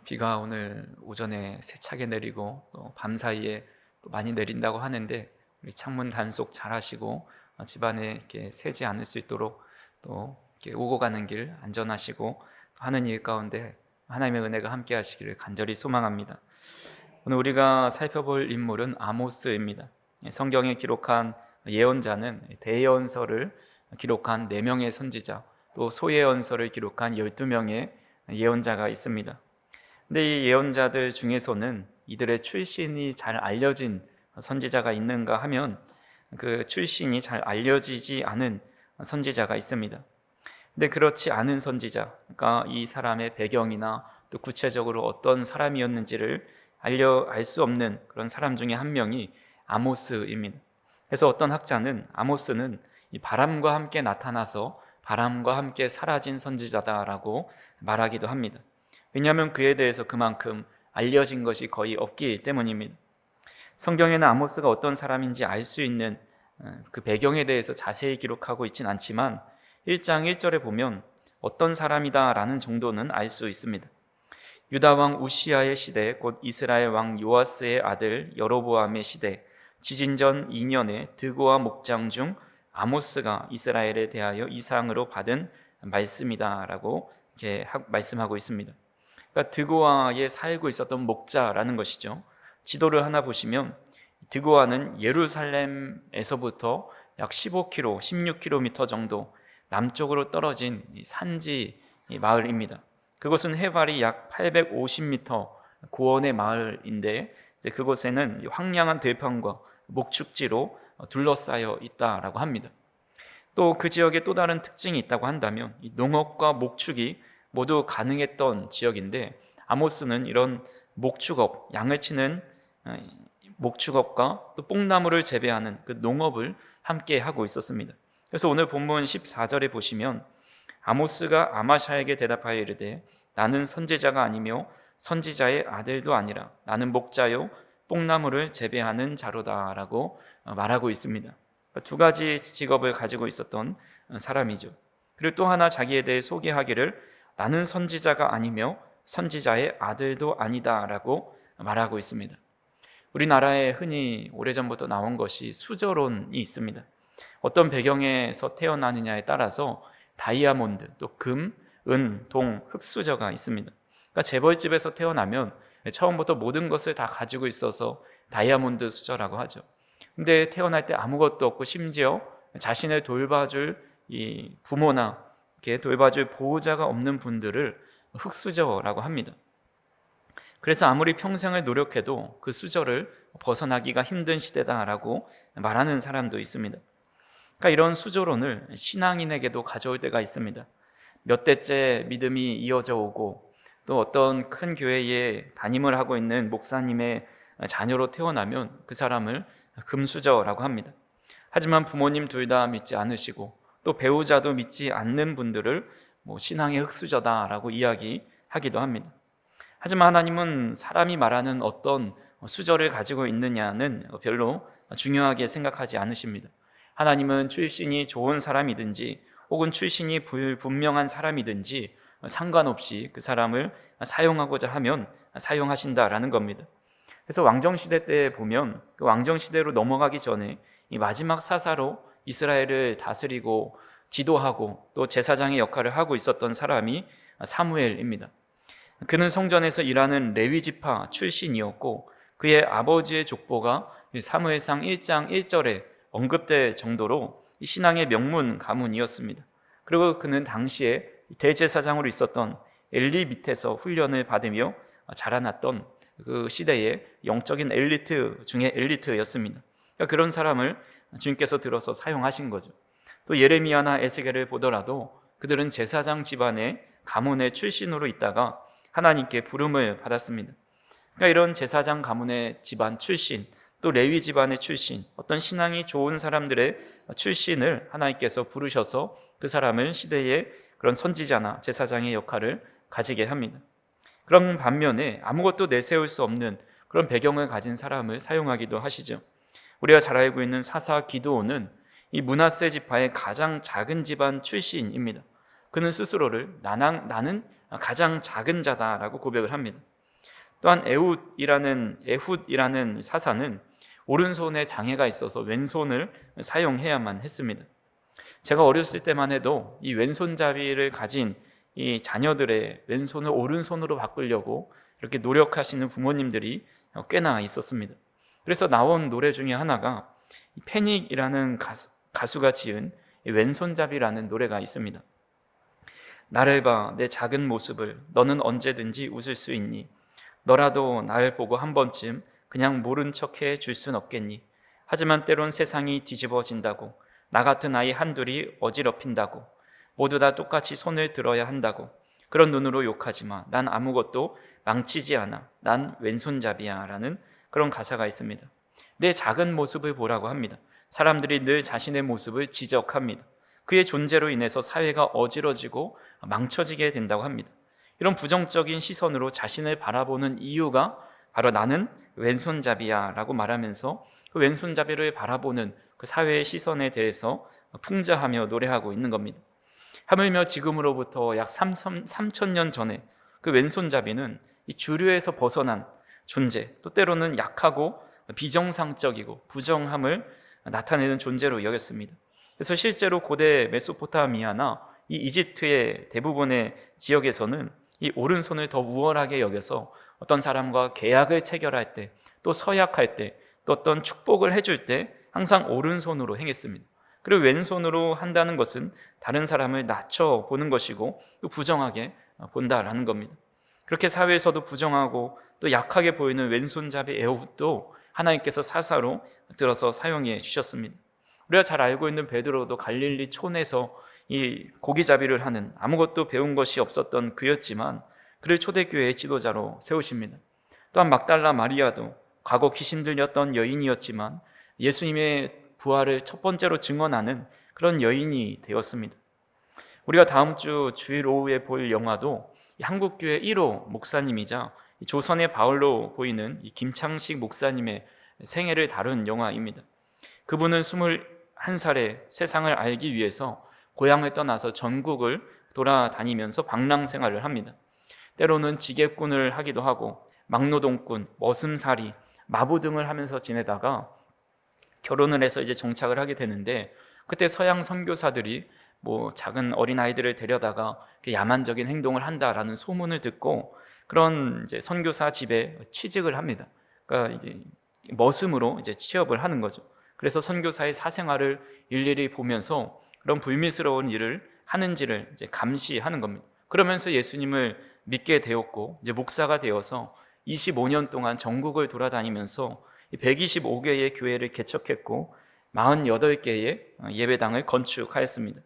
비가 오늘 오전에 세차게 내리고 또 밤사이에 또 많이 내린다고 하는데, 우리 창문 단속 잘 하시고 집안에 이렇게 새지 않을 수 있도록 또 이렇게 오고 가는 길 안전하시고 하는 일 가운데 하나님의 은혜가 함께 하시기를 간절히 소망합니다. 오늘 우리가 살펴볼 인물은 아모스입니다. 성경에 기록한 예언자는 대예언서를 기록한 4명의 선지자, 또 소예언서를 기록한 12명의 예언자가 있습니다. 근데 이 예언자들 중에서는 이들의 출신이 잘 알려진 선지자가 있는가 하면 그 출신이 잘 알려지지 않은 선지자가 있습니다. 근데 그렇지 않은 선지자, 그러니까 이 사람의 배경이나 또 구체적으로 어떤 사람이었는지를 알 수 없는 그런 사람 중에 한 명이 아모스입니다. 그래서 어떤 학자는 아모스는 이 바람과 함께 나타나서 바람과 함께 사라진 선지자다라고 말하기도 합니다. 왜냐하면 그에 대해서 그만큼 알려진 것이 거의 없기 때문입니다. 성경에는 아모스가 어떤 사람인지 알 수 있는 그 배경에 대해서 자세히 기록하고 있진 않지만 1장 1절에 보면 어떤 사람이다라는 정도는 알 수 있습니다. 유다 왕 우시아의 시대, 곧 이스라엘 왕 요아스의 아들 여로보암의 시대, 지진 전 2년에 드고아 목장 중 아모스가 이스라엘에 대하여 이상으로 받은 말씀이다라고 이렇게 말씀하고 있습니다. 그러니까 드고아에 살고 있었던 목자라는 것이죠. 지도를 하나 보시면 드고아는 예루살렘에서부터 약 15km, 16km 정도 남쪽으로 떨어진 산지 마을입니다. 그곳은 해발이 약 850m 고원의 마을인데, 그곳에는 황량한 들판과 목축지로 둘러싸여 있다라고 합니다. 또 그 지역에 또 다른 특징이 있다고 한다면 이 농업과 목축이 모두 가능했던 지역인데, 아모스는 이런 목축업, 양을 치는 목축업과 또 뽕나무를 재배하는 그 농업을 함께 하고 있었습니다. 그래서 오늘 본문 14절에 보시면 아모스가 아마샤에게 대답하여 이르되 나는 선지자가 아니며 선지자의 아들도 아니라 나는 목자요 뽕나무를 재배하는 자로다라고 말하고 있습니다. 두 가지 직업을 가지고 있었던 사람이죠. 그리고 또 하나 자기에 대해 소개하기를 나는 선지자가 아니며 선지자의 아들도 아니다라고 말하고 있습니다. 우리나라에 흔히 오래전부터 나온 것이 수저론이 있습니다. 어떤 배경에서 태어나느냐에 따라서 다이아몬드, 또 금, 은, 동, 흑수저가 있습니다. 그러니까 재벌집에서 태어나면 처음부터 모든 것을 다 가지고 있어서 다이아몬드 수저라고 하죠. 근데 태어날 때 아무것도 없고 심지어 자신을 돌봐줄 이 부모나 이렇게 돌봐줄 보호자가 없는 분들을 흑수저라고 합니다. 그래서 아무리 평생을 노력해도 그 수저를 벗어나기가 힘든 시대다라고 말하는 사람도 있습니다. 그러니까 이런 수저론을 신앙인에게도 가져올 때가 있습니다. 몇 대째 믿음이 이어져 오고 또 어떤 큰 교회에 담임을 하고 있는 목사님의 자녀로 태어나면 그 사람을 금수저라고 합니다. 하지만 부모님 둘 다 믿지 않으시고 또 배우자도 믿지 않는 분들을 신앙의 흑수저다라고 이야기하기도 합니다. 하지만 하나님은 사람이 말하는 어떤 수저를 가지고 있느냐는 별로 중요하게 생각하지 않으십니다. 하나님은 출신이 좋은 사람이든지 혹은 출신이 불분명한 사람이든지 상관없이 그 사람을 사용하고자 하면 사용하신다라는 겁니다. 그래서 왕정시대 때 보면 그 왕정시대로 넘어가기 전에 이 마지막 사사로 이스라엘을 다스리고 지도하고 또 제사장의 역할을 하고 있었던 사람이 사무엘입니다. 그는 성전에서 일하는 레위지파 출신이었고 그의 아버지의 족보가 사무엘상 1장 1절에 언급될 정도로 신앙의 명문 가문이었습니다. 그리고 그는 당시에 대제사장으로 있었던 엘리 밑에서 훈련을 받으며 자라났던 그 시대의 영적인 엘리트 중에 엘리트였습니다. 그러니까 그런 사람을 주님께서 들어서 사용하신 거죠. 또 예레미야나 에스겔을 보더라도 그들은 제사장 집안의 가문의 출신으로 있다가 하나님께 부름을 받았습니다. 그러니까 이런 제사장 가문의 집안 출신, 또 레위 집안의 출신, 어떤 신앙이 좋은 사람들의 출신을 하나님께서 부르셔서 그 사람을 시대의 그런 선지자나 제사장의 역할을 가지게 합니다. 그런 반면에 아무것도 내세울 수 없는 그런 배경을 가진 사람을 사용하기도 하시죠. 우리가 잘 알고 있는 사사 기드온은 이 므낫세 지파의 가장 작은 집안 출신입니다. 그는 스스로를 나는 가장 작은 자다라고 고백을 합니다. 또한 에훗이라는 사사는 오른손에 장애가 있어서 왼손을 사용해야만 했습니다. 제가 어렸을 때만 해도 이 왼손잡이를 가진 이 자녀들의 왼손을 오른손으로 바꾸려고 이렇게 노력하시는 부모님들이 꽤나 있었습니다. 그래서 나온 노래 중에 하나가 패닉이라는 가수가 지은 왼손잡이라는 노래가 있습니다. 나를 봐, 내 작은 모습을. 너는 언제든지 웃을 수 있니? 너라도 날 보고 한 번쯤 그냥 모른 척해 줄 순 없겠니? 하지만 때론 세상이 뒤집어진다고, 나 같은 아이 한둘이 어지럽힌다고, 모두 다 똑같이 손을 들어야 한다고 그런 눈으로 욕하지 마. 난 아무것도 망치지 않아. 난 왼손잡이야. 라는 그런 가사가 있습니다. 내 작은 모습을 보라고 합니다. 사람들이 늘 자신의 모습을 지적합니다. 그의 존재로 인해서 사회가 어지러지고 망쳐지게 된다고 합니다. 이런 부정적인 시선으로 자신을 바라보는 이유가 바로 나는 왼손잡이야 라고 말하면서 그 왼손잡이를 바라보는 그 사회의 시선에 대해서 풍자하며 노래하고 있는 겁니다. 하물며 지금으로부터 약 3,000년 전에 그 왼손잡이는 이 주류에서 벗어난 존재, 또 때로는 약하고 비정상적이고 부정함을 나타내는 존재로 여겼습니다. 그래서 실제로 고대 메소포타미아나 이 이집트의 대부분의 지역에서는 이 오른손을 더 우월하게 여겨서 어떤 사람과 계약을 체결할 때, 또 서약할 때, 또 어떤 축복을 해줄 때 항상 오른손으로 행했습니다. 그리고 왼손으로 한다는 것은 다른 사람을 낮춰 보는 것이고 또 부정하게 본다라는 겁니다. 그렇게 사회에서도 부정하고 또 약하게 보이는 왼손잡이 에훗도 하나님께서 사사로 들어서 사용해 주셨습니다. 우리가 잘 알고 있는 베드로도 갈릴리 촌에서 이 고기잡이를 하는 아무것도 배운 것이 없었던 그였지만 그를 초대교회의 지도자로 세우십니다. 또한 막달라 마리아도 과거 귀신 들렸던 여인이었지만 예수님의 부활을 첫 번째로 증언하는 그런 여인이 되었습니다. 우리가 다음 주 주일 오후에 볼 영화도 한국교회 1호 목사님이자 조선의 바울로 보이는 김창식 목사님의 생애를 다룬 영화입니다. 그분은 21살에 세상을 알기 위해서 고향을 떠나서 전국을 돌아다니면서 방랑 생활을 합니다. 때로는 지게꾼을 하기도 하고 막노동꾼, 머슴살이, 마부 등을 하면서 지내다가 결혼을 해서 이제 정착을 하게 되는데 그때 서양 선교사들이 작은 어린아이들을 데려다가 야만적인 행동을 한다라는 소문을 듣고 그런 이제 선교사 집에 취직을 합니다. 그러니까 이제 머슴으로 이제 취업을 하는 거죠. 그래서 선교사의 사생활을 일일이 보면서 그런 불미스러운 일을 하는지를 이제 감시하는 겁니다. 그러면서 예수님을 믿게 되었고 이제 목사가 되어서 25년 동안 전국을 돌아다니면서 125개의 교회를 개척했고 48개의 예배당을 건축하였습니다.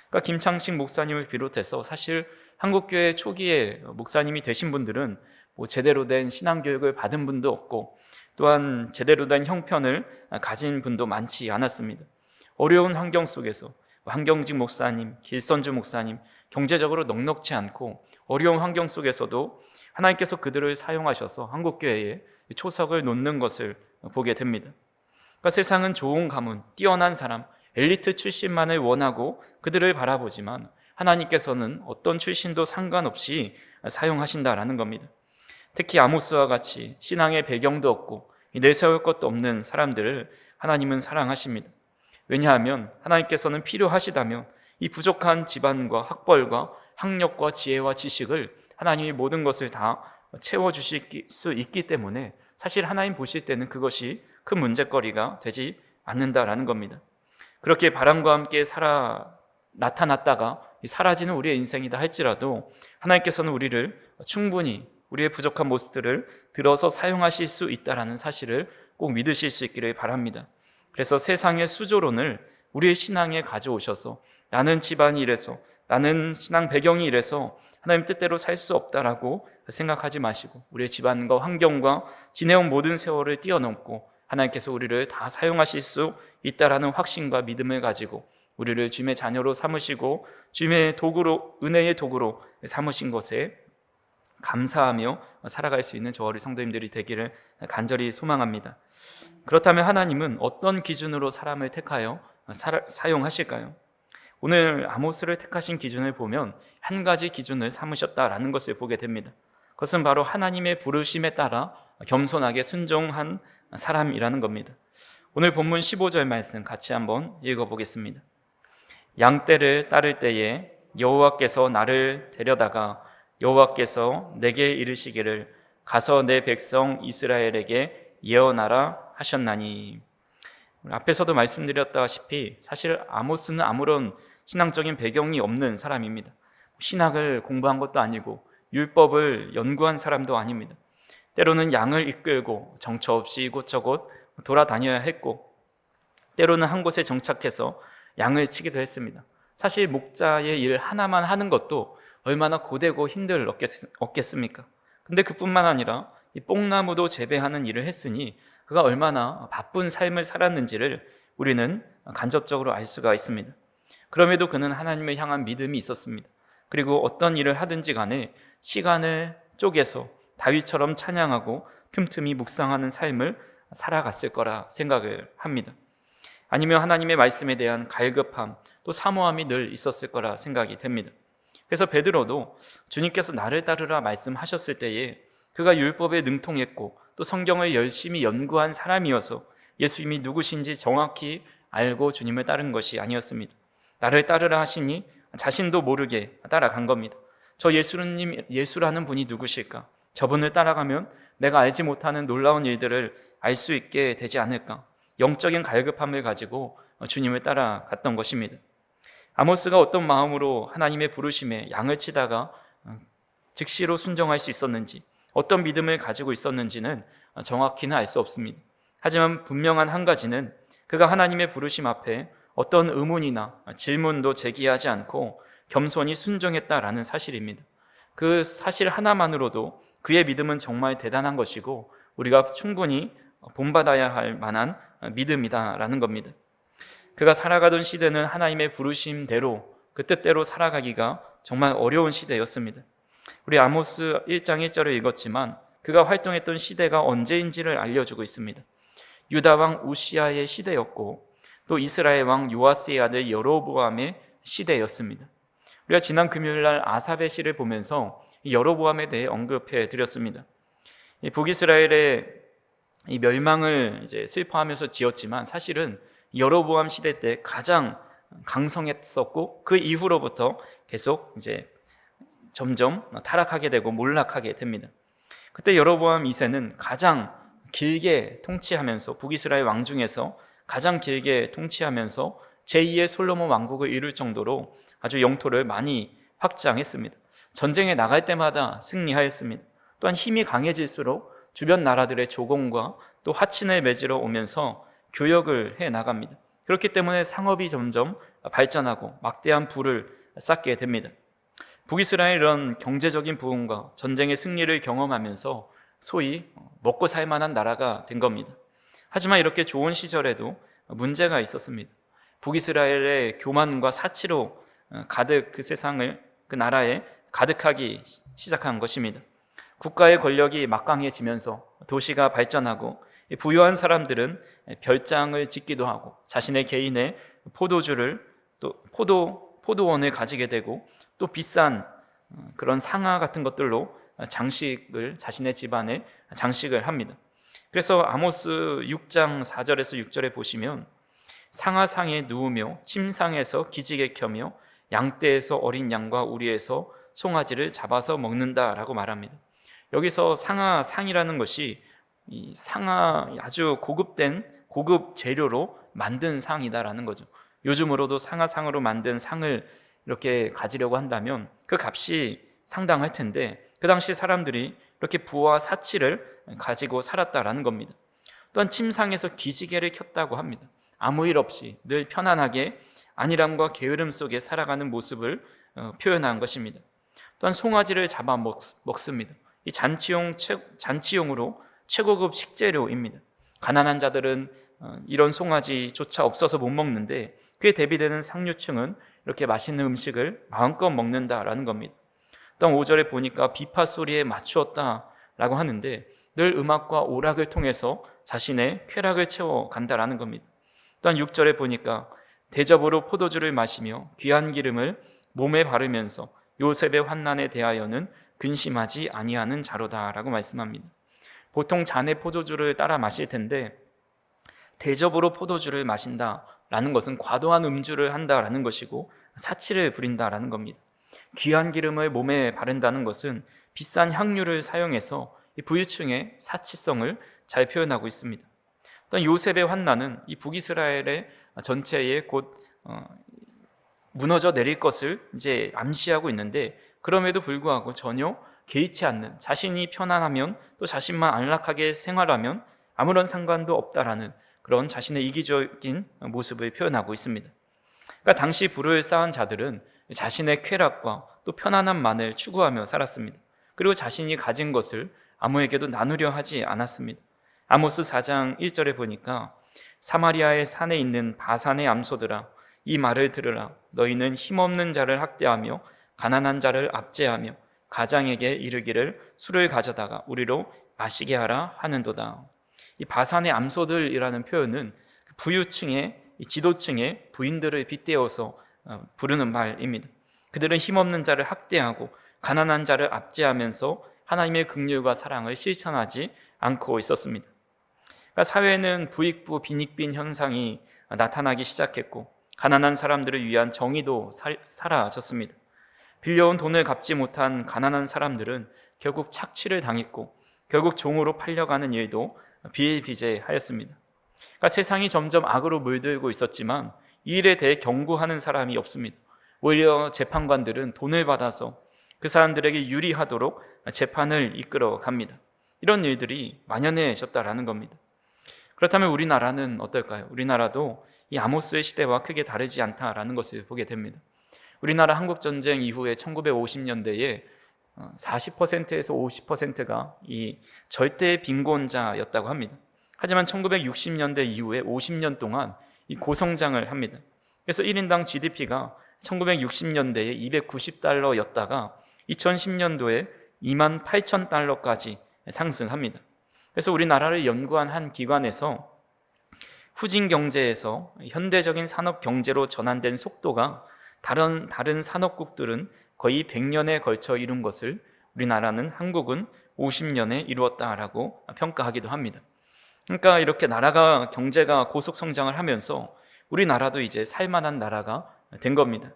그러니까 김창식 목사님을 비롯해서 사실 한국교회 초기에 목사님이 되신 분들은 제대로 된 신앙교육을 받은 분도 없고 또한 제대로 된 형편을 가진 분도 많지 않았습니다. 어려운 환경 속에서 한경직 목사님, 길선주 목사님, 경제적으로 넉넉지 않고 어려운 환경 속에서도 하나님께서 그들을 사용하셔서 한국교회에 초석을 놓는 것을 보게 됩니다. 그러니까 세상은 좋은 가문, 뛰어난 사람, 엘리트 출신만을 원하고 그들을 바라보지만 하나님께서는 어떤 출신도 상관없이 사용하신다라는 겁니다. 특히 아모스와 같이 신앙의 배경도 없고 내세울 것도 없는 사람들을 하나님은 사랑하십니다. 왜냐하면 하나님께서는 필요하시다면 이 부족한 집안과 학벌과 학력과 지혜와 지식을 하나님이 모든 것을 다 채워주실 수 있기 때문에 사실 하나님 보실 때는 그것이 큰 문제거리가 되지 않는다라는 겁니다. 그렇게 바람과 함께 나타났다가 사라지는 우리의 인생이다 할지라도 하나님께서는 우리를 충분히 우리의 부족한 모습들을 들어서 사용하실 수 있다는 사실을 꼭 믿으실 수 있기를 바랍니다. 그래서 세상의 수조론을 우리의 신앙에 가져오셔서 나는 집안이 이래서 나는 신앙 배경이 이래서 하나님 뜻대로 살 수 없다라고 생각하지 마시고 우리의 집안과 환경과 지내온 모든 세월을 뛰어넘고 하나님께서 우리를 다 사용하실 수 있다라는 확신과 믿음을 가지고 우리를 주님의 자녀로 삼으시고 주님의 도구로, 은혜의 도구로 삼으신 것에 감사하며 살아갈 수 있는 저와 우리 성도님들이 되기를 간절히 소망합니다. 그렇다면 하나님은 어떤 기준으로 사람을 택하여 사용하실까요? 오늘 아모스를 택하신 기준을 보면 한 가지 기준을 삼으셨다라는 것을 보게 됩니다. 그것은 바로 하나님의 부르심에 따라 겸손하게 순종한 사람이라는 겁니다. 오늘 본문 15절 말씀 같이 한번 읽어보겠습니다. 양떼를 따를 때에 여호와께서 나를 데려다가 여호와께서 내게 이르시기를 가서 내 백성 이스라엘에게 예언하라 하셨나니. 앞에서도 말씀드렸다시피 사실 아모스는 아무런 신앙적인 배경이 없는 사람입니다. 신학을 공부한 것도 아니고 율법을 연구한 사람도 아닙니다. 때로는 양을 이끌고 정처 없이 이곳저곳 돌아다녀야 했고, 때로는 한 곳에 정착해서 양을 치기도 했습니다. 사실 목자의 일 하나만 하는 것도 얼마나 고되고 힘들었겠습니까? 근데 그뿐만 아니라 이 뽕나무도 재배하는 일을 했으니 그가 얼마나 바쁜 삶을 살았는지를 우리는 간접적으로 알 수가 있습니다. 그럼에도 그는 하나님을 향한 믿음이 있었습니다. 그리고 어떤 일을 하든지 간에 시간을 쪼개서 다윗처럼 찬양하고 틈틈이 묵상하는 삶을 살아갔을 거라 생각을 합니다. 아니면 하나님의 말씀에 대한 갈급함, 또 사모함이 늘 있었을 거라 생각이 됩니다. 그래서 베드로도 주님께서 나를 따르라 말씀하셨을 때에 그가 율법에 능통했고 또 성경을 열심히 연구한 사람이어서 예수님이 누구신지 정확히 알고 주님을 따른 것이 아니었습니다. 나를 따르라 하시니 자신도 모르게 따라간 겁니다. 저 예수라는 분이 누구실까? 저분을 따라가면 내가 알지 못하는 놀라운 일들을 알 수 있게 되지 않을까? 영적인 갈급함을 가지고 주님을 따라갔던 것입니다. 아모스가 어떤 마음으로 하나님의 부르심에 양을 치다가 즉시로 순종할 수 있었는지, 어떤 믿음을 가지고 있었는지는 정확히는 알 수 없습니다. 하지만 분명한 한 가지는 그가 하나님의 부르심 앞에 어떤 의문이나 질문도 제기하지 않고 겸손히 순종했다라는 사실입니다. 그 사실 하나만으로도 그의 믿음은 정말 대단한 것이고 우리가 충분히 본받아야 할 만한 믿음이다라는 겁니다. 그가 살아가던 시대는 하나님의 부르심대로 그 뜻대로 살아가기가 정말 어려운 시대였습니다. 우리 아모스 1장 1절을 읽었지만 그가 활동했던 시대가 언제인지를 알려주고 있습니다. 유다 왕 우시아의 시대였고 또 이스라엘 왕 요아스의 아들 여로보암의 시대였습니다. 우리가 지난 금요일날 아삽의 시를 보면서 여로보암에 대해 언급해 드렸습니다. 북이스라엘의 이 멸망을 이제 슬퍼하면서 지었지만 사실은 여로보암 시대 때 가장 강성했었고 그 이후로부터 계속 이제 점점 타락하게 되고 몰락하게 됩니다. 그때 여로보암 2세는 가장 길게 통치하면서 북이스라엘 왕 중에서 가장 길게 통치하면서 제2의 솔로몬 왕국을 이룰 정도로 아주 영토를 많이 확장했습니다. 전쟁에 나갈 때마다 승리하였습니다. 또한 힘이 강해질수록 주변 나라들의 조공과 또 화친을 맺으러 오면서 교역을 해 나갑니다. 그렇기 때문에 상업이 점점 발전하고 막대한 부를 쌓게 됩니다. 북이스라엘은 경제적인 부흥과 전쟁의 승리를 경험하면서 소위 먹고 살 만한 나라가 된 겁니다. 하지만 이렇게 좋은 시절에도 문제가 있었습니다. 북이스라엘의 교만과 사치로 가득 그 세상을, 그 나라에 가득하기 시작한 것입니다. 국가의 권력이 막강해지면서 도시가 발전하고 부유한 사람들은 별장을 짓기도 하고 자신의 개인의 포도주를 또 포도원을 가지게 되고 또 비싼 그런 상아 같은 것들로 장식을 자신의 집안에 장식을 합니다. 그래서 아모스 6장 4절에서 6절에 보시면 상아상에 누우며 침상에서 기지개 켜며 양떼에서 어린 양과 우리에서 송아지를 잡아서 먹는다라고 말합니다. 여기서 상아상이라는 것이 이 상아 아주 고급 재료로 만든 상이다라는 거죠. 요즘으로도 상아상으로 만든 상을 이렇게 가지려고 한다면 그 값이 상당할 텐데 그 당시 사람들이 이렇게 부와 사치를 가지고 살았다라는 겁니다. 또한 침상에서 기지개를 켰다고 합니다. 아무 일 없이 늘 편안하게 안일함과 게으름 속에 살아가는 모습을 표현한 것입니다. 또한 송아지를 잡아 먹습니다. 이 잔치용으로 최고급 식재료입니다. 가난한 자들은 이런 송아지조차 없어서 못 먹는데 그에 대비되는 상류층은 이렇게 맛있는 음식을 마음껏 먹는다라는 겁니다. 또한 5절에 보니까 비파 소리에 맞추었다라고 하는데 늘 음악과 오락을 통해서 자신의 쾌락을 채워간다라는 겁니다. 또한 6절에 보니까 대접으로 포도주를 마시며 귀한 기름을 몸에 바르면서 요셉의 환난에 대하여는 근심하지 아니하는 자로다라고 말씀합니다. 보통 잔에 포도주를 따라 마실 텐데 대접으로 포도주를 마신다라는 것은 과도한 음주를 한다라는 것이고 사치를 부린다라는 겁니다. 귀한 기름을 몸에 바른다는 것은 비싼 향료를 사용해서 이 부유층의 사치성을 잘 표현하고 있습니다. 또한 요셉의 환난은 이 북이스라엘의 전체에 곧 무너져 내릴 것을 이제 암시하고 있는데, 그럼에도 불구하고 전혀 개의치 않는, 자신이 편안하면 또 자신만 안락하게 생활하면 아무런 상관도 없다라는 그런 자신의 이기적인 모습을 표현하고 있습니다. 그러니까 당시 부를 쌓은 자들은 자신의 쾌락과 또 편안함만을 추구하며 살았습니다. 그리고 자신이 가진 것을 아무에게도 나누려 하지 않았습니다. 아모스 4장 1절에 보니까 사마리아의 산에 있는 바산의 암소들아 이 말을 들으라. 너희는 힘없는 자를 학대하며 가난한 자를 압제하며 가장에게 이르기를 술을 가져다가 우리로 마시게 하라 하는도다. 이 바산의 암소들이라는 표현은 부유층의 지도층의 부인들을 빗대어서 부르는 말입니다. 그들은 힘없는 자를 학대하고 가난한 자를 압제하면서 하나님의 긍휼과 사랑을 실천하지 않고 있었습니다. 그러니까 사회는 부익부 빈익빈 현상이 나타나기 시작했고 가난한 사람들을 위한 정의도 사라졌습니다. 빌려온 돈을 갚지 못한 가난한 사람들은 결국 착취를 당했고 결국 종으로 팔려가는 일도 비일비재하였습니다. 그러니까 세상이 점점 악으로 물들고 있었지만 이 일에 대해 경고하는 사람이 없습니다. 오히려 재판관들은 돈을 받아서 그 사람들에게 유리하도록 재판을 이끌어 갑니다. 이런 일들이 만연해졌다라는 겁니다. 그렇다면 우리나라는 어떨까요? 우리나라도 이 아모스의 시대와 크게 다르지 않다라는 것을 보게 됩니다. 우리나라 한국전쟁 이후에 1950년대에 40%에서 50%가 이 절대 빈곤자였다고 합니다. 하지만 1960년대 이후에 50년 동안 이 고성장을 합니다. 그래서 1인당 GDP가 1960년대에 290달러였다가 2010년도에 28,000달러까지 상승합니다. 그래서 우리나라를 연구한 한 기관에서 후진 경제에서 현대적인 산업 경제로 전환된 속도가 다른 산업국들은 거의 100년에 걸쳐 이룬 것을 우리나라는 한국은 50년에 이루었다라고 평가하기도 합니다. 그러니까 이렇게 나라가 경제가 고속 성장을 하면서 우리나라도 이제 살만한 나라가 된 겁니다.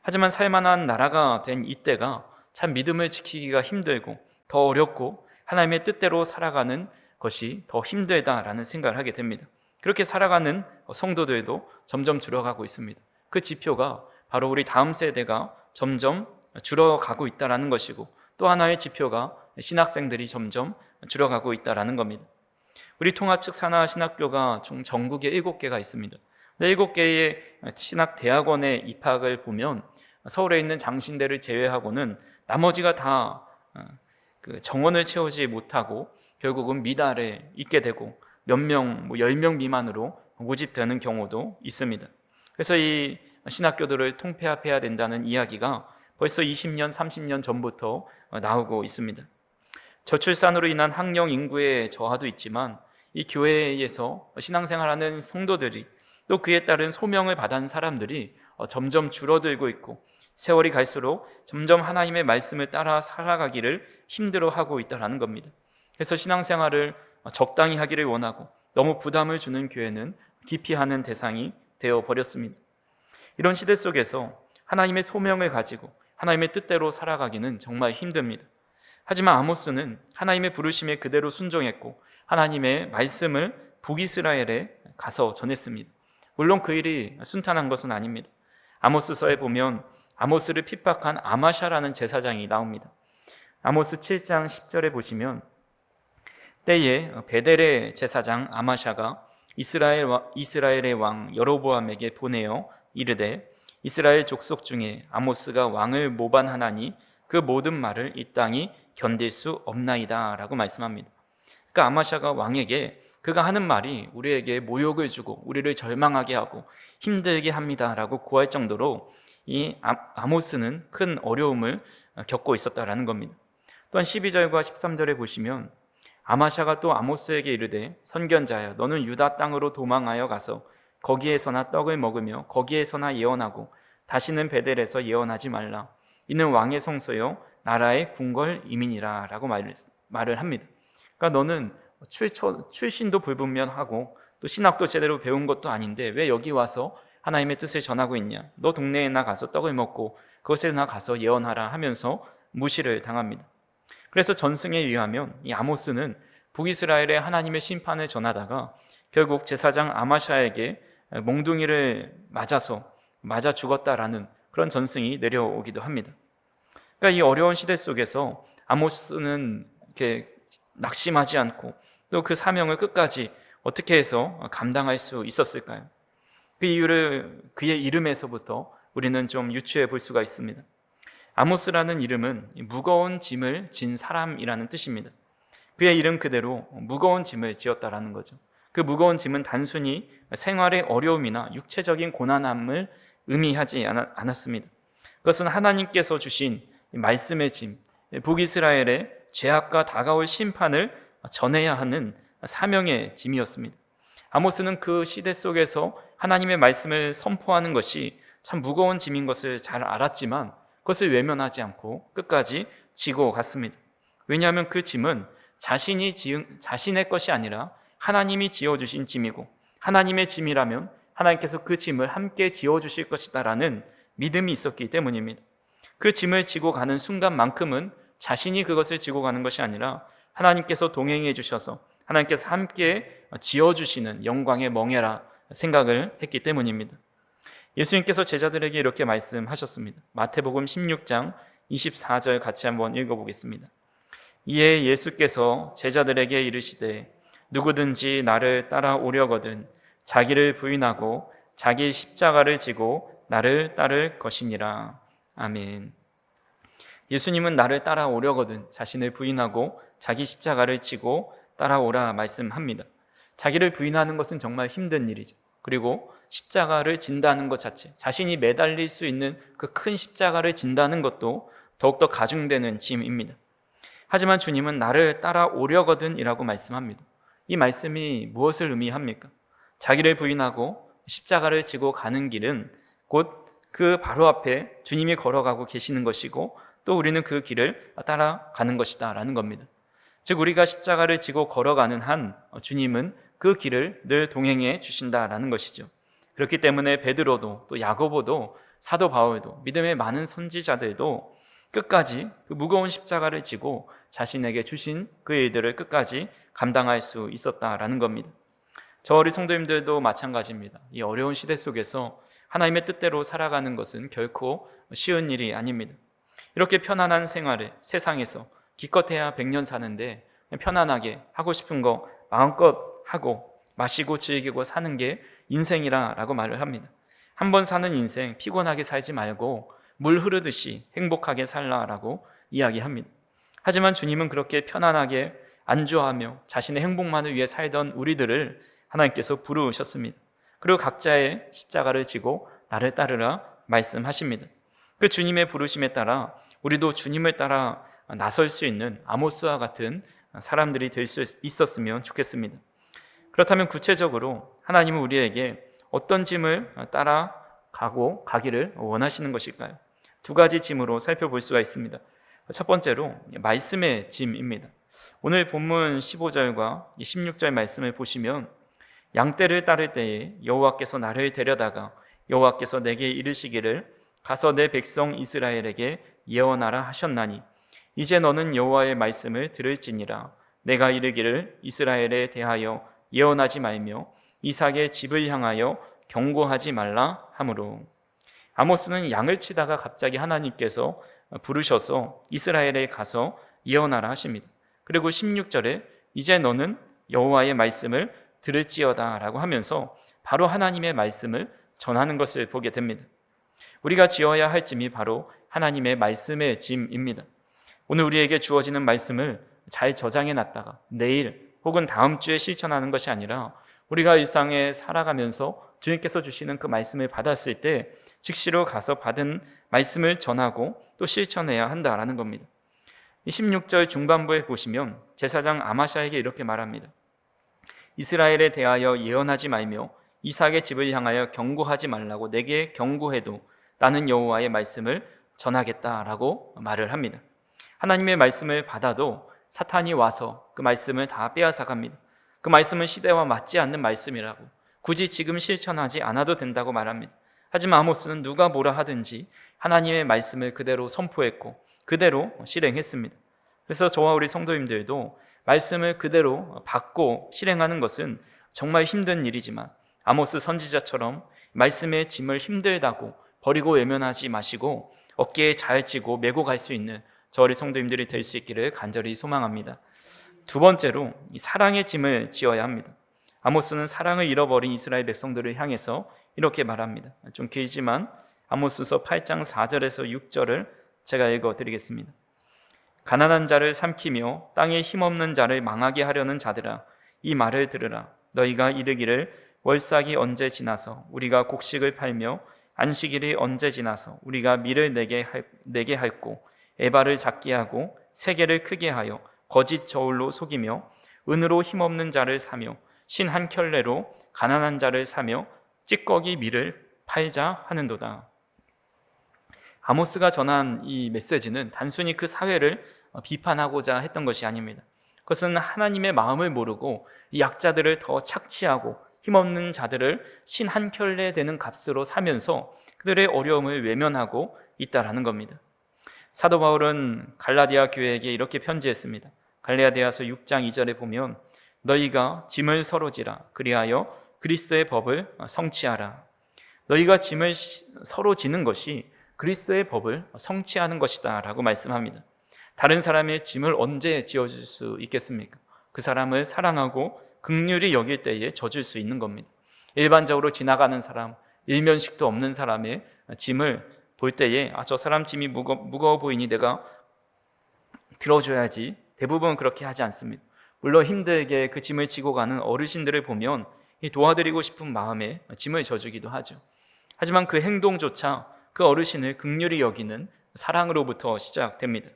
하지만 살만한 나라가 된 이때가 참 믿음을 지키기가 힘들고 더 어렵고 하나님의 뜻대로 살아가는 것이 더 힘들다라는 생각을 하게 됩니다. 그렇게 살아가는 성도들도 점점 줄어가고 있습니다. 그 지표가 바로 우리 다음 세대가 점점 줄어가고 있다는 것이고, 또 하나의 지표가 신학생들이 점점 줄어가고 있다는 겁니다. 우리 통합측 산하신학교가 총 전국에 7개가 있습니다. 7개의 신학대학원에 입학을 보면 서울에 있는 장신대를 제외하고는 나머지가 다 그 정원을 채우지 못하고 결국은 미달에 있게 되고 몇 명, 10명 미만으로 모집되는 경우도 있습니다. 그래서 이 신학교들을 통폐합해야 된다는 이야기가 벌써 20년, 30년 전부터 나오고 있습니다. 저출산으로 인한 학령 인구의 저하도 있지만 이 교회에서 신앙생활하는 성도들이 또 그에 따른 소명을 받은 사람들이 점점 줄어들고 있고 세월이 갈수록 점점 하나님의 말씀을 따라 살아가기를 힘들어하고 있다는 겁니다. 그래서 신앙생활을 적당히 하기를 원하고 너무 부담을 주는 교회는 기피하는 대상이 되어버렸습니다. 이런 시대 속에서 하나님의 소명을 가지고 하나님의 뜻대로 살아가기는 정말 힘듭니다. 하지만 아모스는 하나님의 부르심에 그대로 순종했고 하나님의 말씀을 북이스라엘에 가서 전했습니다. 물론 그 일이 순탄한 것은 아닙니다. 아모스서에 보면 아모스를 핍박한 아마샤라는 제사장이 나옵니다. 아모스 7장 10절에 보시면 때에 베델의 제사장 아마샤가 이스라엘의 왕 여로보암에게 보내어 이르되 이스라엘 족속 중에 아모스가 왕을 모반하나니 그 모든 말을 이 땅이 견딜 수 없나이다 라고 말씀합니다. 그러니까 아마샤가 왕에게 그가 하는 말이 우리에게 모욕을 주고 우리를 절망하게 하고 힘들게 합니다 라고 고할 정도로 이 아모스는 큰 어려움을 겪고 있었다라는 겁니다. 또한 12절과 13절에 보시면 아마샤가 또 아모스에게 이르되 선견자여 너는 유다 땅으로 도망하여 가서 거기에서나 떡을 먹으며 거기에서나 예언하고 다시는 베델에서 예언하지 말라. 이는 왕의 성소요 나라의 궁궐 이민이라 라고 말을 합니다. 그러니까 너는 출신도 불분명하고 또 신학도 제대로 배운 것도 아닌데 왜 여기 와서 하나님의 뜻을 전하고 있냐? 너 동네에나 가서 떡을 먹고 그것에나 가서 예언하라 하면서 무시를 당합니다. 그래서 전승에 의하면 이 아모스는 북이스라엘의 하나님의 심판을 전하다가 결국 제사장 아마샤에게 몽둥이를 맞아 죽었다라는 그런 전승이 내려오기도 합니다. 그러니까 이 어려운 시대 속에서 아모스는 이렇게 낙심하지 않고 또 그 사명을 끝까지 어떻게 해서 감당할 수 있었을까요? 그 이유를 그의 이름에서부터 우리는 좀 유추해 볼 수가 있습니다. 아모스라는 이름은 무거운 짐을 진 사람이라는 뜻입니다. 그의 이름 그대로 무거운 짐을 지었다라는 거죠. 그 무거운 짐은 단순히 생활의 어려움이나 육체적인 고난함을 의미하지 않았습니다. 그것은 하나님께서 주신 말씀의 짐, 북이스라엘의 죄악과 다가올 심판을 전해야 하는 사명의 짐이었습니다. 아모스는 그 시대 속에서 하나님의 말씀을 선포하는 것이 참 무거운 짐인 것을 잘 알았지만 그것을 외면하지 않고 끝까지 지고 갔습니다. 왜냐하면 그 짐은 자신의 것이 아니라 하나님이 지어주신 짐이고 하나님의 짐이라면 하나님께서 그 짐을 함께 지어주실 것이다 라는 믿음이 있었기 때문입니다. 그 짐을 지고 가는 순간만큼은 자신이 그것을 지고 가는 것이 아니라 하나님께서 동행해 주셔서 하나님께서 함께 지어주시는 영광의 멍에라 생각을 했기 때문입니다. 예수님께서 제자들에게 이렇게 말씀하셨습니다. 마태복음 16장 24절 같이 한번 읽어보겠습니다. 이에 예수께서 제자들에게 이르시되 누구든지 나를 따라오려거든 자기를 부인하고 자기 십자가를 지고 나를 따를 것이니라. 아멘. 예수님은 나를 따라오려거든 자신을 부인하고 자기 십자가를 지고 따라오라 말씀합니다. 자기를 부인하는 것은 정말 힘든 일이죠. 그리고 십자가를 진다는 것 자체, 자신이 매달릴 수 있는 그 큰 십자가를 진다는 것도 더욱더 가중되는 짐입니다. 하지만 주님은 나를 따라오려거든 이라고 말씀합니다. 이 말씀이 무엇을 의미합니까? 자기를 부인하고 십자가를 지고 가는 길은 곧 그 바로 앞에 주님이 걸어가고 계시는 것이고 또 우리는 그 길을 따라가는 것이다 라는 겁니다. 즉 우리가 십자가를 지고 걸어가는 한 주님은 그 길을 늘 동행해 주신다라는 것이죠. 그렇기 때문에 베드로도 또 야고보도 사도 바울도 믿음의 많은 선지자들도 끝까지 그 무거운 십자가를 지고 자신에게 주신 그 일들을 끝까지 감당할 수 있었다라는 겁니다. 저 우리 성도님들도 마찬가지입니다. 이 어려운 시대 속에서 하나님의 뜻대로 살아가는 것은 결코 쉬운 일이 아닙니다. 이렇게 편안한 생활을 세상에서 기껏해야 100년 사는데 편안하게 하고 싶은 거 마음껏 하고 마시고 즐기고 사는 게 인생이라고 말을 합니다. 한 번 사는 인생 피곤하게 살지 말고 물 흐르듯이 행복하게 살라라고 이야기합니다. 하지만 주님은 그렇게 편안하게 안주하며 자신의 행복만을 위해 살던 우리들을 하나님께서 부르셨습니다. 그리고 각자의 십자가를 지고 나를 따르라 말씀하십니다. 그 주님의 부르심에 따라 우리도 주님을 따라 나설 수 있는 아모스와 같은 사람들이 될 수 있었으면 좋겠습니다. 그렇다면 구체적으로 하나님은 우리에게 어떤 짐을 따라가고 가기를 원하시는 것일까요? 두 가지 짐으로 살펴볼 수가 있습니다. 첫 번째로 말씀의 짐입니다. 오늘 본문 15절과 16절 말씀을 보시면 양떼를 따를 때에 여호와께서 나를 데려다가 여호와께서 내게 이르시기를 가서 내 백성 이스라엘에게 예언하라 하셨나니 이제 너는 여호와의 말씀을 들을지니라. 내가 이르기를 이스라엘에 대하여 예언하지 말며 이삭의 집을 향하여 경고하지 말라 하므로. 아모스는 양을 치다가 갑자기 하나님께서 부르셔서 이스라엘에 가서 예언하라 하십니다. 그리고 16절에 이제 너는 여호와의 말씀을 들을지어다 라고 하면서 바로 하나님의 말씀을 전하는 것을 보게 됩니다. 우리가 지어야 할 짐이 바로 하나님의 말씀의 짐입니다. 오늘 우리에게 주어지는 말씀을 잘 저장해 놨다가 내일 혹은 다음 주에 실천하는 것이 아니라 우리가 일상에 살아가면서 주님께서 주시는 그 말씀을 받았을 때 즉시로 가서 받은 말씀을 전하고 또 실천해야 한다라는 겁니다. 16절 중반부에 보시면 제사장 아마샤에게 이렇게 말합니다. 이스라엘에 대하여 예언하지 말며 이삭의 집을 향하여 경고하지 말라고 내게 경고해도 나는 여호와의 말씀을 전하겠다라고 말을 합니다. 하나님의 말씀을 받아도 사탄이 와서 그 말씀을 다 빼앗아갑니다. 그 말씀은 시대와 맞지 않는 말씀이라고, 굳이 지금 실천하지 않아도 된다고 말합니다. 하지만 아모스는 누가 뭐라 하든지 하나님의 말씀을 그대로 선포했고 그대로 실행했습니다. 그래서 저와 우리 성도님들도 말씀을 그대로 받고 실행하는 것은 정말 힘든 일이지만 아모스 선지자처럼 말씀의 짐을 힘들다고 버리고 외면하지 마시고 어깨에 잘 지고 메고 갈 수 있는 저 우리 성도님들이 될 수 있기를 간절히 소망합니다. 두 번째로 사랑의 짐을 지어야 합니다. 아모스는 사랑을 잃어버린 이스라엘 백성들을 향해서 이렇게 말합니다. 좀 길지만 아모스서 8장 4절에서 6절을 제가 읽어드리겠습니다. 가난한 자를 삼키며 땅에 힘없는 자를 망하게 하려는 자들아, 이 말을 들으라. 너희가 이르기를 월삭이 언제 지나서 우리가 곡식을 팔며 안식일이 언제 지나서 우리가 밀을 내게 할고 에바를 작게 하고 세계를 크게 하여 거짓 저울로 속이며 은으로 힘없는 자를 사며 신 한 켤레로 가난한 자를 사며 찌꺼기 밀을 팔자 하는도다. 아모스가 전한 이 메시지는 단순히 그 사회를 비판하고자 했던 것이 아닙니다. 그것은 하나님의 마음을 모르고 이 약자들을 더 착취하고 힘없는 자들을 신 한 켤레 되는 값으로 사면서 그들의 어려움을 외면하고 있다라는 겁니다. 사도 바울은 갈라디아 교회에게 이렇게 편지했습니다. 갈라디아서 6장 2절에 보면 너희가 짐을 서로 지라 그리하여 그리스도의 법을 성취하라. 너희가 짐을 서로 지는 것이 그리스도의 법을 성취하는 것이다 라고 말씀합니다. 다른 사람의 짐을 언제 지어줄 수 있겠습니까? 그 사람을 사랑하고 긍휼히 여길 때에 져줄 수 있는 겁니다. 일반적으로 지나가는 사람, 일면식도 없는 사람의 짐을 볼 때에 저 사람 짐이 무거워 보이니 내가 들어줘야지, 대부분 그렇게 하지 않습니다. 물론 힘들게 그 짐을 지고 가는 어르신들을 보면 도와드리고 싶은 마음에 짐을 져주기도 하죠. 하지만 그 행동조차 그 어르신을 긍휼히 여기는 사랑으로부터 시작됩니다.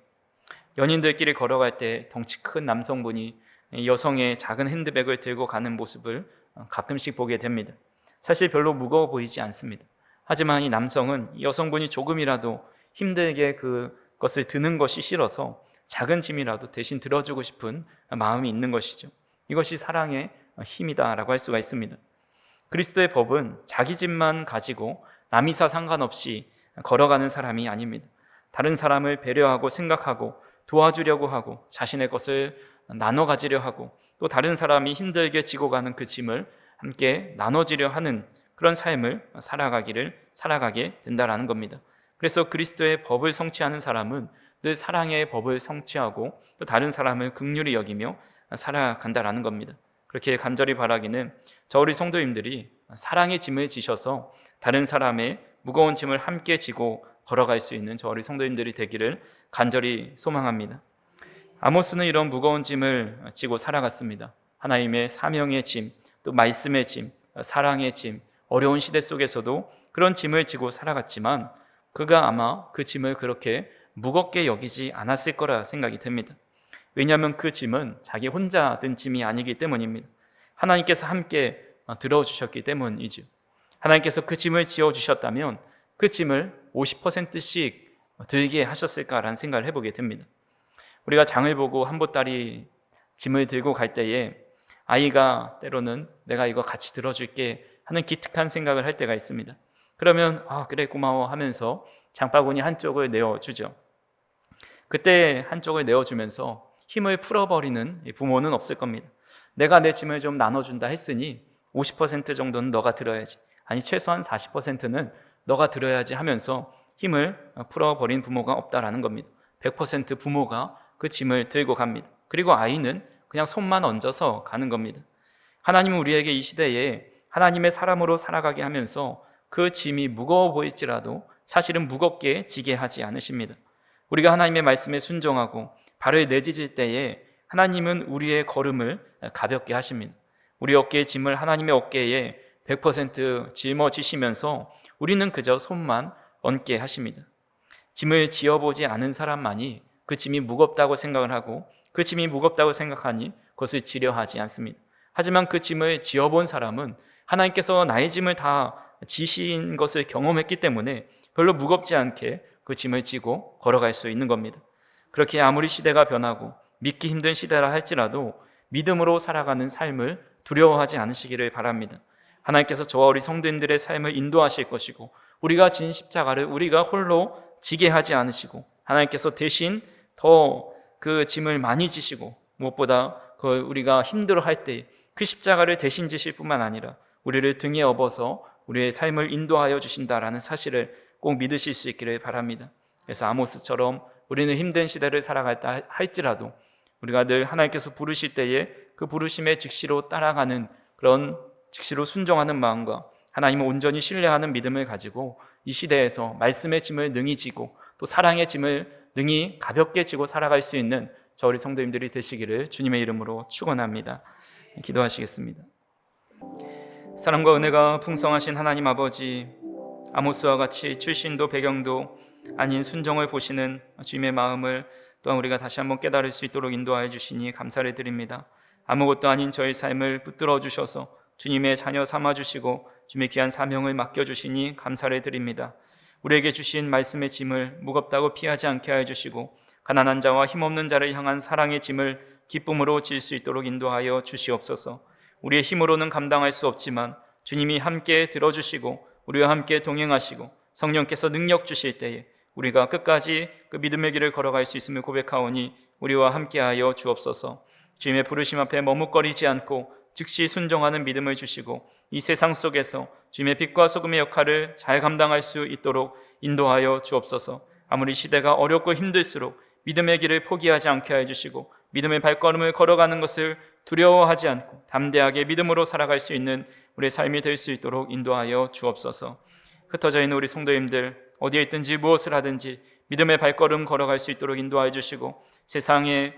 연인들끼리 걸어갈 때 덩치 큰 남성분이 여성의 작은 핸드백을 들고 가는 모습을 가끔씩 보게 됩니다. 사실 별로 무거워 보이지 않습니다. 하지만 이 남성은 여성분이 조금이라도 힘들게 그것을 드는 것이 싫어서 작은 짐이라도 대신 들어주고 싶은 마음이 있는 것이죠. 이것이 사랑의 힘이다라고 할 수가 있습니다. 그리스도의 법은 자기 짐만 가지고 남이사 상관없이 걸어가는 사람이 아닙니다. 다른 사람을 배려하고 생각하고 도와주려고 하고 자신의 것을 나눠 가지려 하고 또 다른 사람이 힘들게 지고 가는 그 짐을 함께 나눠지려 하는 그런 삶을 살아가게 된다라는 겁니다. 그래서 그리스도의 법을 성취하는 사람은 늘 사랑의 법을 성취하고 또 다른 사람을 긍휼히 여기며 살아간다라는 겁니다. 그렇게 간절히 바라기는 저 우리 성도님들이 사랑의 짐을 지셔서 다른 사람의 무거운 짐을 함께 지고 걸어갈 수 있는 저 우리 성도님들이 되기를 간절히 소망합니다. 아모스는 이런 무거운 짐을 지고 살아갔습니다. 하나님의 사명의 짐, 또 말씀의 짐, 사랑의 짐, 어려운 시대 속에서도 그런 짐을 지고 살아갔지만 그가 아마 그 짐을 그렇게 무겁게 여기지 않았을 거라 생각이 됩니다. 왜냐하면 그 짐은 자기 혼자 든 짐이 아니기 때문입니다. 하나님께서 함께 들어주셨기 때문이죠. 하나님께서 그 짐을 지어주셨다면 그 짐을 50%씩 들게 하셨을까라는 생각을 해보게 됩니다. 우리가 장을 보고 한보따리 짐을 들고 갈 때에 아이가 때로는 내가 이거 같이 들어줄게 하는 기특한 생각을 할 때가 있습니다. 그러면 그래 고마워 하면서 장바구니 한쪽을 내어주죠. 그때 한쪽을 내어주면서 힘을 풀어버리는 부모는 없을 겁니다. 내가 내 짐을 좀 나눠준다 했으니 50% 정도는 너가 들어야지, 아니 최소한 40%는 너가 들어야지 하면서 힘을 풀어버린 부모가 없다라는 겁니다. 100% 부모가 그 짐을 들고 갑니다. 그리고 아이는 그냥 손만 얹어서 가는 겁니다. 하나님은 우리에게 이 시대에 하나님의 사람으로 살아가게 하면서 그 짐이 무거워 보일지라도 사실은 무겁게 지게 하지 않으십니다. 우리가 하나님의 말씀에 순종하고 발을 내딛을 때에 하나님은 우리의 걸음을 가볍게 하십니다. 우리 어깨의 짐을 하나님의 어깨에 100% 짊어지시면서 우리는 그저 손만 얹게 하십니다. 짐을 지어보지 않은 사람만이 그 짐이 무겁다고 생각을 하고 그 짐이 무겁다고 생각하니 그것을 지려 하지 않습니다. 하지만 그 짐을 지어본 사람은 하나님께서 나의 짐을 다 지신 것을 경험했기 때문에 별로 무겁지 않게 그 짐을 지고 걸어갈 수 있는 겁니다. 그렇게 아무리 시대가 변하고 믿기 힘든 시대라 할지라도 믿음으로 살아가는 삶을 두려워하지 않으시기를 바랍니다. 하나님께서 저와 우리 성도님들의 삶을 인도하실 것이고, 우리가 진 십자가를 우리가 홀로 지게 하지 않으시고, 하나님께서 대신 더 그 짐을 많이 지시고, 무엇보다 우리가 힘들어할 때 그 십자가를 대신 지실 뿐만 아니라 우리를 등에 업어서 우리의 삶을 인도하여 주신다라는 사실을 꼭 믿으실 수 있기를 바랍니다. 그래서 아모스처럼 우리는 힘든 시대를 살아갔다 할지라도 우리가 늘 하나님께서 부르실 때에 그 부르심의 즉시로 따라가는, 그런 즉시로 순종하는 마음과 하나님을 온전히 신뢰하는 믿음을 가지고 이 시대에서 말씀의 짐을 능히 지고 또 사랑의 짐을 능히 가볍게 지고 살아갈 수 있는 저 우리 성도님들이 되시기를 주님의 이름으로 축원합니다. 기도하시겠습니다. 사랑과 은혜가 풍성하신 하나님 아버지, 아모스와 같이 출신도 배경도 아닌 순종을 보시는 주님의 마음을 또한 우리가 다시 한번 깨달을 수 있도록 인도하여 주시니 감사를 드립니다. 아무것도 아닌 저의 삶을 붙들어 주셔서 주님의 자녀 삼아 주시고 주님의 귀한 사명을 맡겨 주시니 감사를 드립니다. 우리에게 주신 말씀의 짐을 무겁다고 피하지 않게 하여 주시고 가난한 자와 힘없는 자를 향한 사랑의 짐을 기쁨으로 질 수 있도록 인도하여 주시옵소서. 우리의 힘으로는 감당할 수 없지만 주님이 함께 들어주시고 우리와 함께 동행하시고 성령께서 능력 주실 때에 우리가 끝까지 그 믿음의 길을 걸어갈 수 있음을 고백하오니 우리와 함께하여 주옵소서. 주님의 부르심 앞에 머뭇거리지 않고 즉시 순종하는 믿음을 주시고 이 세상 속에서 주님의 빛과 소금의 역할을 잘 감당할 수 있도록 인도하여 주옵소서. 아무리 시대가 어렵고 힘들수록 믿음의 길을 포기하지 않게 해주시고 믿음의 발걸음을 걸어가는 것을 두려워하지 않고 담대하게 믿음으로 살아갈 수 있는 우리의 삶이 될 수 있도록 인도하여 주옵소서. 흩어져 있는 우리 성도님들 어디에 있든지 무엇을 하든지 믿음의 발걸음 걸어갈 수 있도록 인도하여 주시고 세상의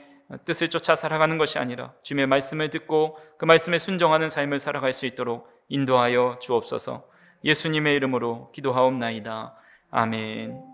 뜻을 쫓아 살아가는 것이 아니라 주님의 말씀을 듣고 그 말씀에 순종하는 삶을 살아갈 수 있도록 인도하여 주옵소서. 예수님의 이름으로 기도하옵나이다. 아멘.